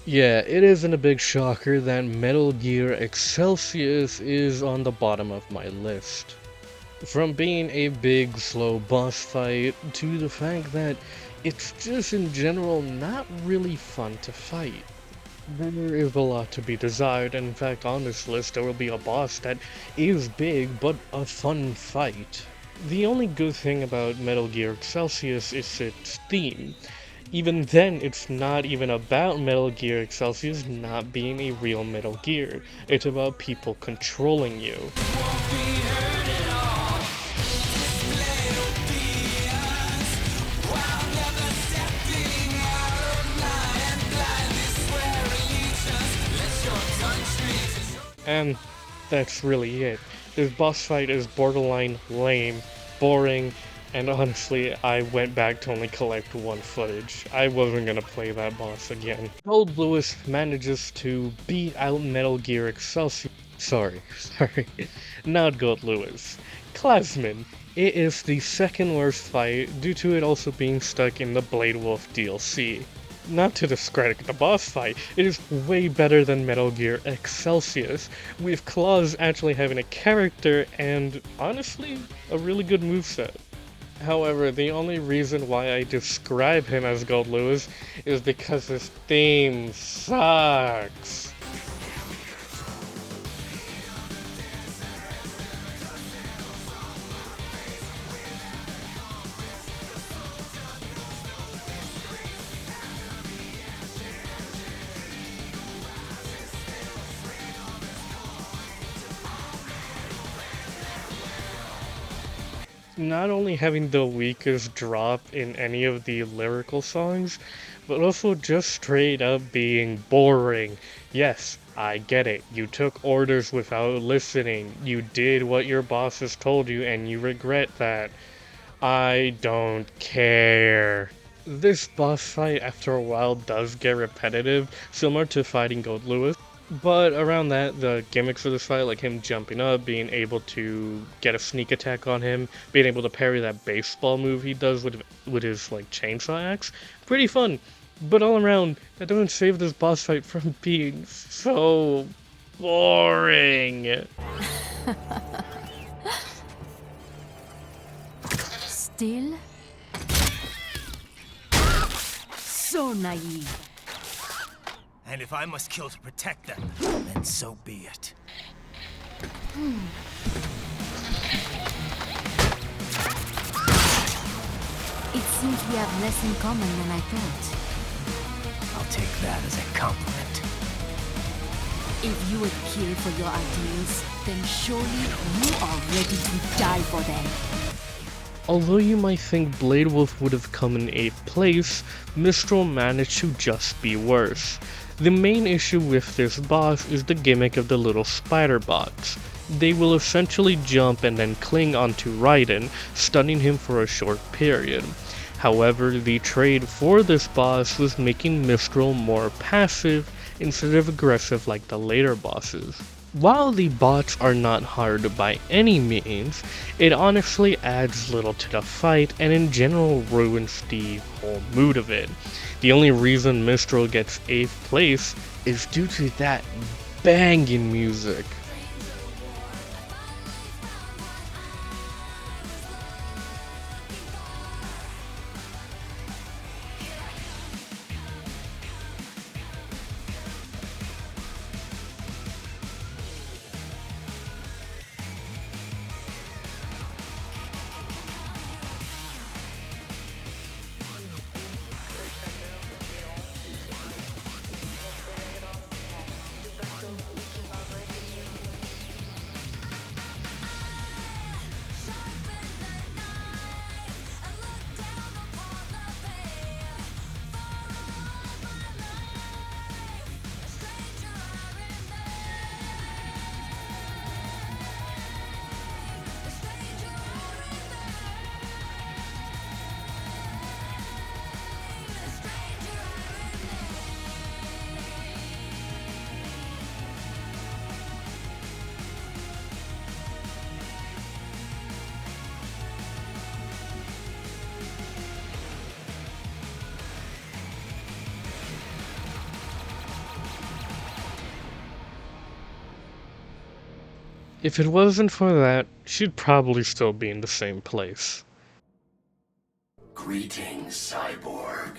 Yeah, it isn't a big shocker that Metal Gear Excelsius is on the bottom of my list. From being a big, slow boss fight to the fact that it's just in general not really fun to fight. There is a lot to be desired, and in fact, on this list, there will be a boss that is big but a fun fight. The only good thing about Metal Gear Excelsius is its theme. Even then, it's not even about Metal Gear Excelsius not being a real Metal Gear. It's about people controlling you. And that's really it. This boss fight is borderline lame, boring, and honestly, I went back to only collect one footage. I wasn't gonna play that boss again. Gold Lewis manages to beat out Metal Gear Excelsior. Sorry. Not Gold Lewis. Klasman. It is the second worst fight due to it also being stuck in the Blade Wolf DLC. Not to discredit the boss fight, it is way better than Metal Gear Excelsius, with Claws actually having a character and, honestly, a really good moveset. However, the only reason why I describe him as Gold Lewis is because his theme sucks. Not only having the weakest drop in any of the lyrical songs, but also just straight up being boring. Yes, I get it. You took orders without listening. You did what your bosses told you and you regret that. I don't care. This boss fight after a while does get repetitive, similar to fighting Gold Lewis. But around that, the gimmicks of this fight, like him jumping up, being able to get a sneak attack on him, being able to parry that baseball move he does with his like chainsaw axe, pretty fun. But all around, that doesn't save this boss fight from being so boring. Still so naive. And if I must kill to protect them, then so be it. It seems we have less in common than I thought. I'll take that as a compliment. If you would kill for your ideals, then surely you are ready to die for them. Although you might think Blade Wolf would have come in 8th place, Mistral managed to just be worse. The main issue with this boss is the gimmick of the little spider bots. They will essentially jump and then cling onto Raiden, stunning him for a short period. However, the trade for this boss was making Mistral more passive instead of aggressive like the later bosses. While the bots are not hard by any means, it honestly adds little to the fight and in general ruins the whole mood of it. The only reason Mistral gets 8th place is due to that banging music. If it wasn't for that, she'd probably still be in the same place. Greetings, cyborg.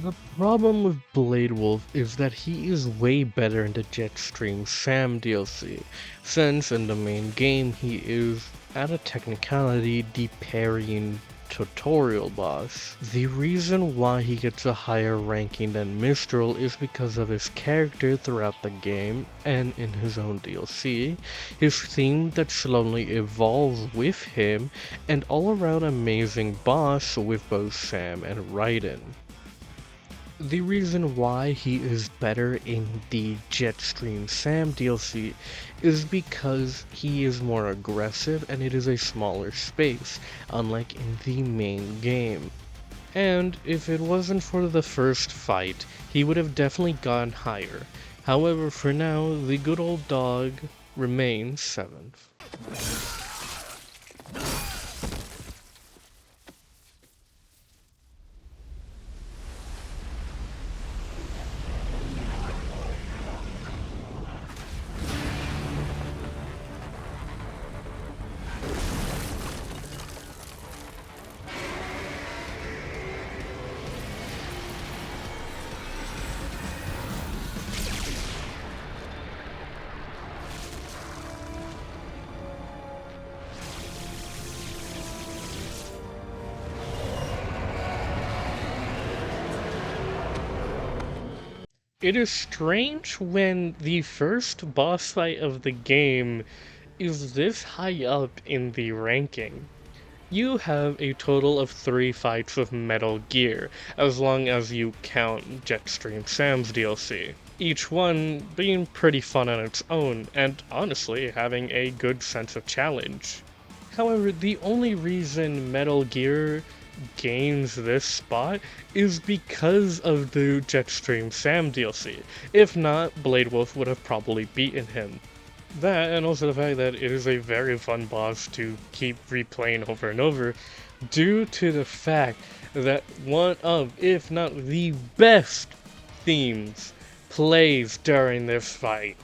The problem with Blade Wolf is that he is way better in the Jetstream Sam DLC, since in the main game he is, at a technicality, the parrying tutorial boss. The reason why he gets a higher ranking than Mistral is because of his character throughout the game and in his own DLC, his theme that slowly evolves with him, and all around amazing boss with both Sam and Raiden. The reason why he is better in the Jetstream Sam DLC is because he is more aggressive and it is a smaller space, unlike in the main game. And if it wasn't for the first fight, he would have definitely gone higher. However, for now, the good old dog remains 7th. It is strange when the first boss fight of the game is this high up in the ranking. You have a total of 3 fights with Metal Gear, as long as you count Jetstream Sam's DLC. Each one being pretty fun on its own, and honestly having a good sense of challenge. However, the only reason Metal Gear gains this spot is because of the Jetstream Sam DLC. If not, Blade Wolf would have probably beaten him. That, and also the fact that it is a very fun boss to keep replaying over and over, due to the fact that one of, if not the best themes plays during this fight.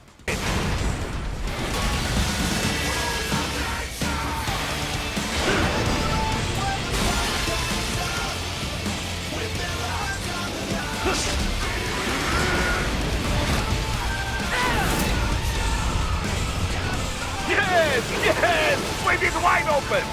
Yes! Swing it wide open!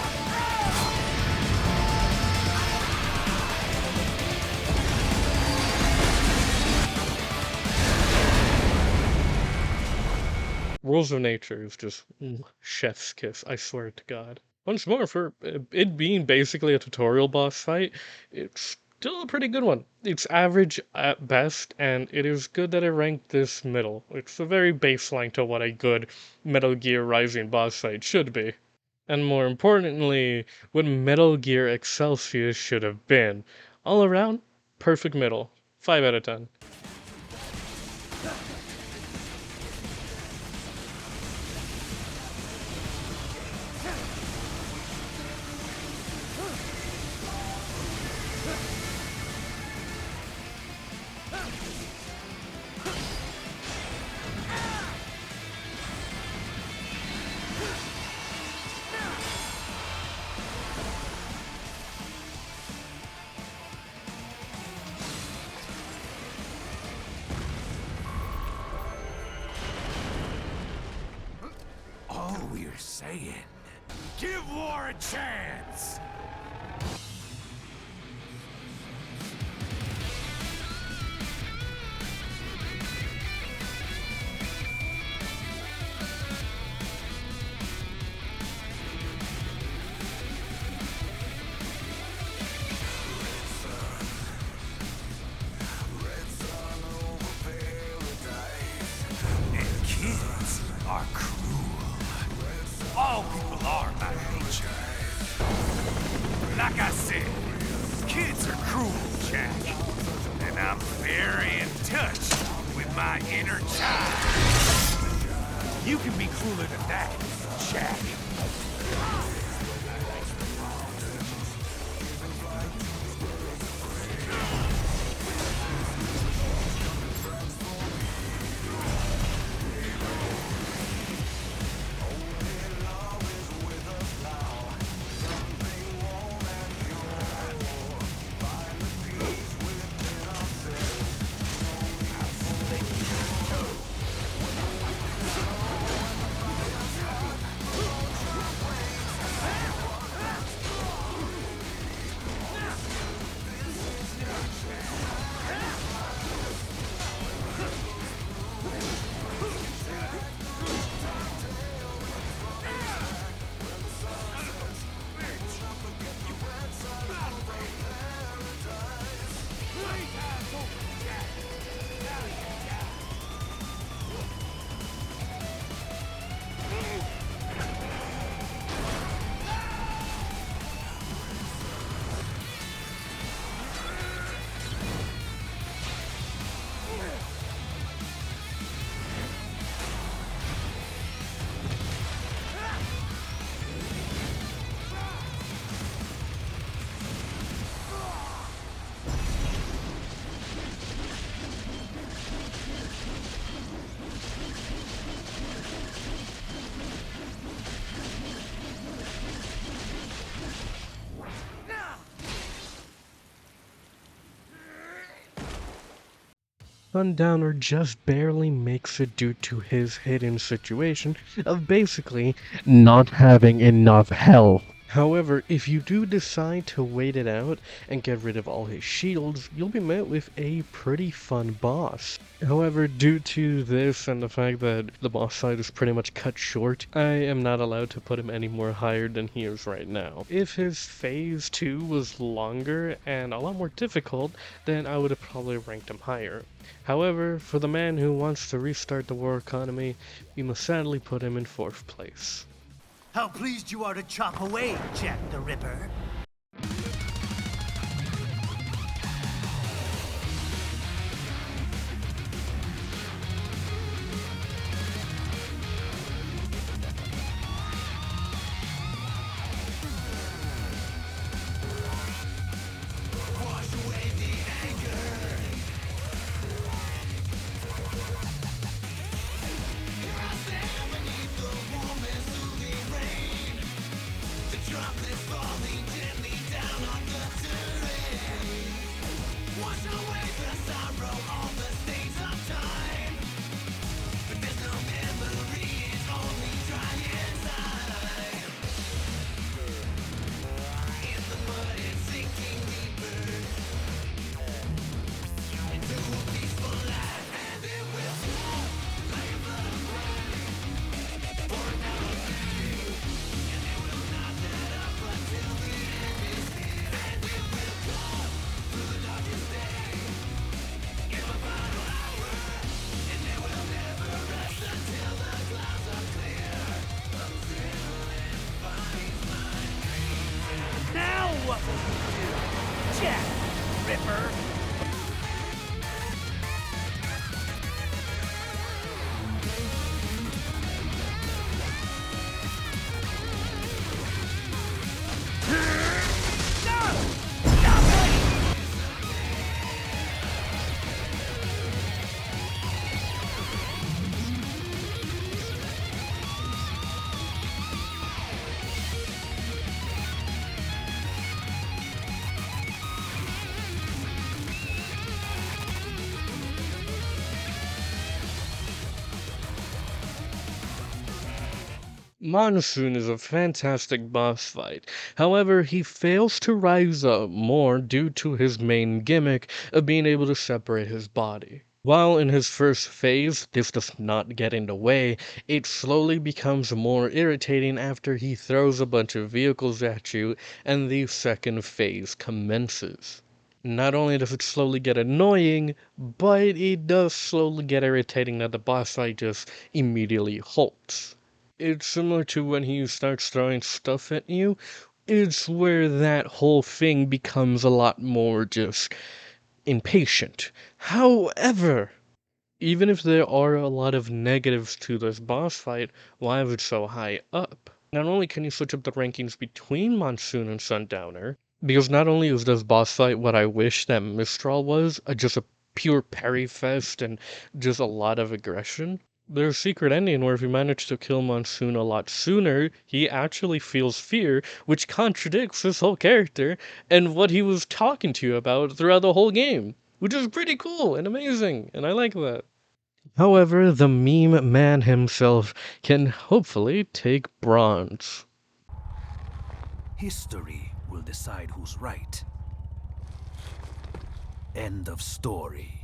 Rules of Nature is just chef's kiss, I swear to God. Once more, for it being basically a tutorial boss fight, it's still a pretty good one. It's average at best, and it is good that it ranked this middle. It's a very baseline to what a good Metal Gear Rising boss fight should be. And more importantly, what Metal Gear Excelsior should have been. All around, perfect middle. 5 out of 10. saying. Give war a chance! And kids are cruel. All people are by nature. Like I said, kids are cruel, Jack. And I'm very in touch with my inner child. You can be crueler than that, Jack. Sundowner just barely makes it due to his hidden situation of basically not having enough health. However, if you do decide to wait it out and get rid of all his shields, you'll be met with a pretty fun boss. However, due to this and the fact that the boss fight is pretty much cut short, I am not allowed to put him any more higher than he is right now. If his phase 2 was longer and a lot more difficult, then I would have probably ranked him higher. However, for the man who wants to restart the war economy, we must sadly put him in 4th place. How pleased you are to chop away, Jack the Ripper. What will you do, Jack Ripper? Monsoon is a fantastic boss fight. However, he fails to rise up more due to his main gimmick of being able to separate his body. While in his first phase this does not get in the way, it slowly becomes more irritating after he throws a bunch of vehicles at you and the second phase commences. Not only does it slowly get annoying, but it does slowly get irritating that the boss fight just immediately halts. It's similar to when he starts throwing stuff at you. It's where that whole thing becomes a lot more just impatient. However, even if there are a lot of negatives to this boss fight, why is it so high up? Not only can you switch up the rankings between Monsoon and Sundowner, because not only is this boss fight what I wish that Mistral was, just a pure parry fest and just a lot of aggression, there's a secret ending where if you manage to kill Monsoon a lot sooner, he actually feels fear, which contradicts his whole character and what he was talking to you about throughout the whole game, which is pretty cool and amazing, and I like that. However, the meme man himself can hopefully take bronze. History will decide who's right. End of story.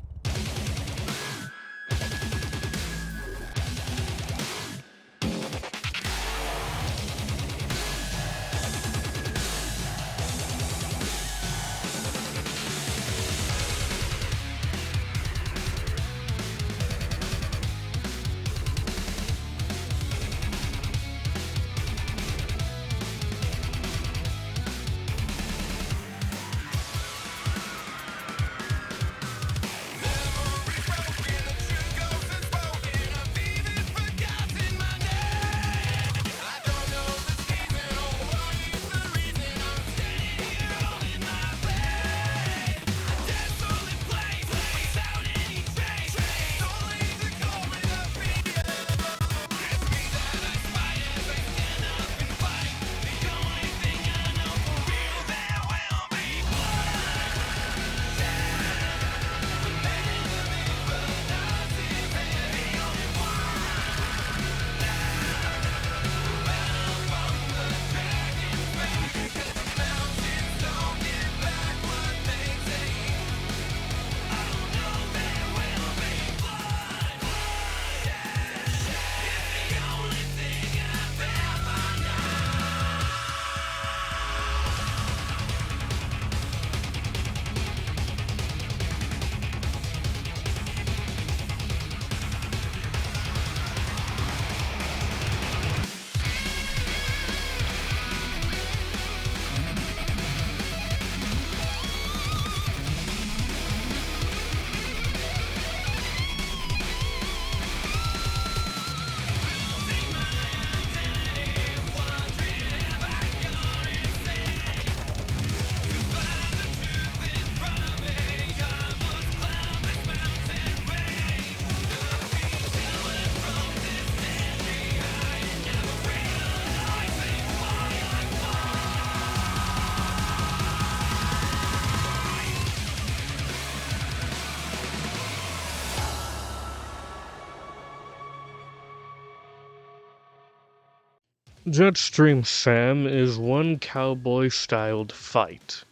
Jetstream Sam is one cowboy-styled fight.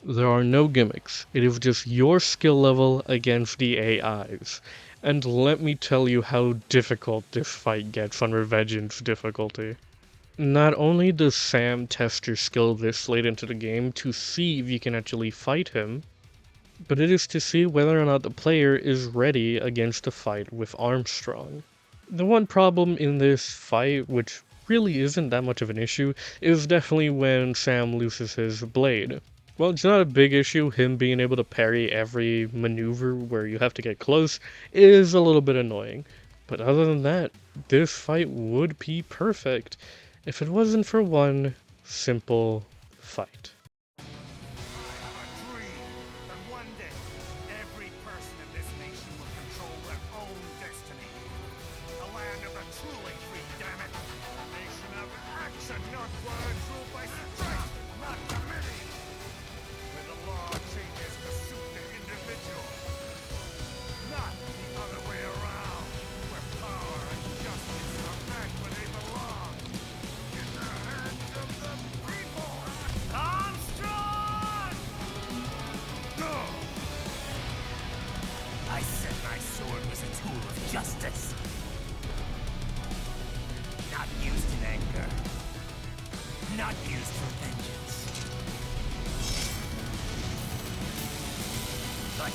There are no gimmicks. It is just your skill level against the AIs. And let me tell you how difficult this fight gets on Revengeance difficulty. Not only does Sam test your skill this late into the game to see if you can actually fight him, but it is to see whether or not the player is ready against a fight with Armstrong. The one problem in this fight, which really isn't that much of an issue, is definitely when Sam loses his blade. Well, it's not a big issue, him being able to parry every maneuver where you have to get close is a little bit annoying. But other than that, this fight would be perfect if it wasn't for one simple fight. I have a dream that one day every person in this nation will control their own destiny. A land of the truly free, damn it. A nation of action, not words ruled by strength, not committee. Where the law changes to suit the individual, not the other way around. Where power and justice are back where they belong. sword was a tool of justice. Not used in anger. Not used for vengeance. But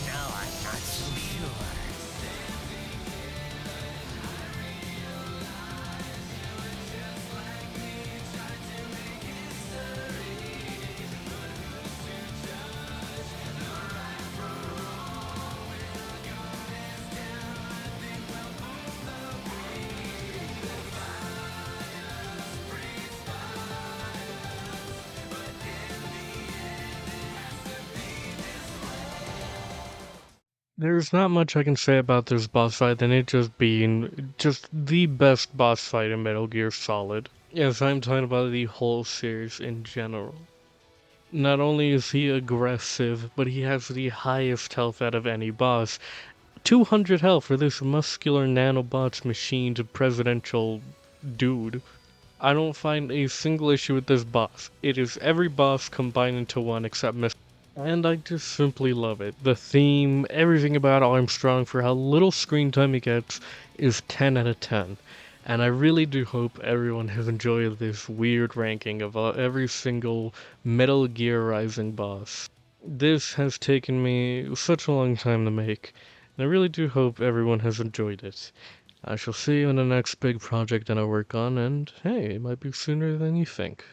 now I'm not so sure. There's not much I can say about this boss fight than it just being just the best boss fight in Metal Gear Solid. Yes, I'm talking about the whole series in general. Not only is he aggressive, but he has the highest health out of any boss. 200 health for this muscular nanobots machined presidential dude. I don't find a single issue with this boss. It is every boss combined into one except Mr. And I just simply love it. The theme, everything about Armstrong for how little screen time he gets is 10 out of 10. And I really do hope everyone has enjoyed this weird ranking of every single Metal Gear Rising boss. This has taken me such a long time to make, and I really do hope everyone has enjoyed it. I shall see you in the next big project that I work on, and hey, it might be sooner than you think.